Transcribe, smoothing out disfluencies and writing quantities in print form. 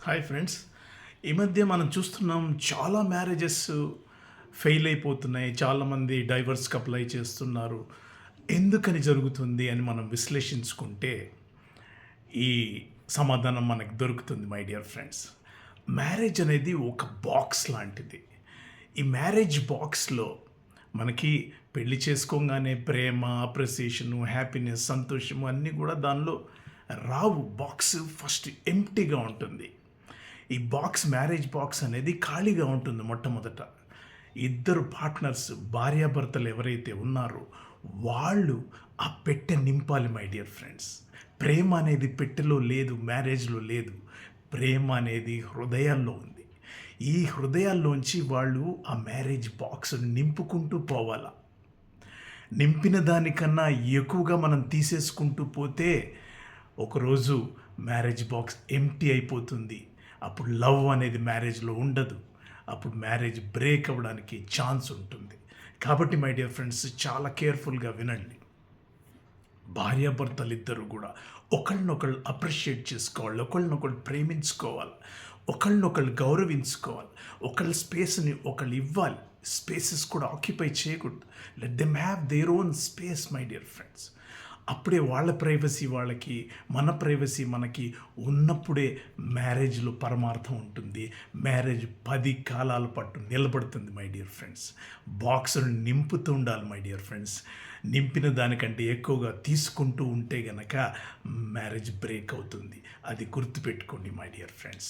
Hi friends. ఈ మధ్య మనం చూస్తున్నాం చాలా మ్యారేజెస్ ఫెయిల్ అయిపోతున్నాయి. చాలామంది డైవర్స్‌కి అప్లై చేస్తున్నారు. ఎందుకని జరుగుతుంది అని మనం విశ్లేషించుకుంటే ఈ సమాధానం మనకు దొరుకుతుంది మై డియర్ ఫ్రెండ్స్. మ్యారేజ్ అనేది ఒక బాక్స్ లాంటిది. ఈ మ్యారేజ్ బాక్స్‌లో మనకి పెళ్లి చేసుకోగానే ప్రేమ, అప్రిసియేషను, హ్యాపీనెస్, సంతోషము అన్నీ కూడా దానిలో రావు. బాక్స్ ఫస్ట్ ఎంప్టీగా ఉంటుంది. ఈ బాక్స్ మ్యారేజ్ బాక్స్ అనేది ఖాళీగా ఉంటుంది మొట్టమొదట. ఇద్దరు పార్ట్నర్స్ భార్యాభర్తలు ఎవరైతే ఉన్నారో వాళ్ళు ఆ పెట్టె నింపాలి మై డియర్ ఫ్రెండ్స్. ప్రేమ అనేది పెట్టెలో లేదు, మ్యారేజ్లో లేదు. ప్రేమ అనేది హృదయాల్లో ఉంది. ఈ హృదయాల్లోంచి వాళ్ళు ఆ మ్యారేజ్ బాక్స్ నింపుకుంటూ పోవాలా. నింపిన దానికన్నా ఎక్కువగా మనం తీసేసుకుంటూ పోతే ఒకరోజు మ్యారేజ్ బాక్స్ ఎంప్టీ అయిపోతుంది. అప్పుడు లవ్ అనేది మ్యారేజ్లో ఉండదు. అప్పుడు మ్యారేజ్ బ్రేక్ అవ్వడానికి ఛాన్స్ ఉంటుంది. కాబట్టి మై డియర్ ఫ్రెండ్స్, చాలా కేర్ఫుల్గా వినండి. భార్యాభర్తలు ఇద్దరు కూడా ఒకళ్ళనొకళ్ళు అప్రిషియేట్ చేసుకోవాలి, ఒకళ్ళనొకళ్ళు ప్రేమించుకోవాలి, ఒకళ్ళనొకళ్ళు గౌరవించుకోవాలి, ఒకళ్ళ స్పేస్ని ఒకళ్ళు ఇవ్వాలి. స్పేసెస్ కూడా ఆక్యుపై చేయకూడదు. Let them have their own space my dear friends. అప్పుడే వాళ్ళ ప్రైవసీ వాళ్ళకి, మన ప్రైవసీ మనకి ఉన్నప్పుడే మ్యారేజ్లో పరమార్థం ఉంటుంది. మ్యారేజ్ 10 కాలాల పాటు నిలబడుతుంది మై డియర్ ఫ్రెండ్స్. బాక్సులు నింపుతూ ఉండాలి మై డియర్ ఫ్రెండ్స్. నింపిన దానికంటే ఎక్కువగా తీసుకుంటూ ఉంటే గనక మ్యారేజ్ బ్రేక్ అవుతుంది. అది గుర్తుపెట్టుకోండి మై డియర్ ఫ్రెండ్స్.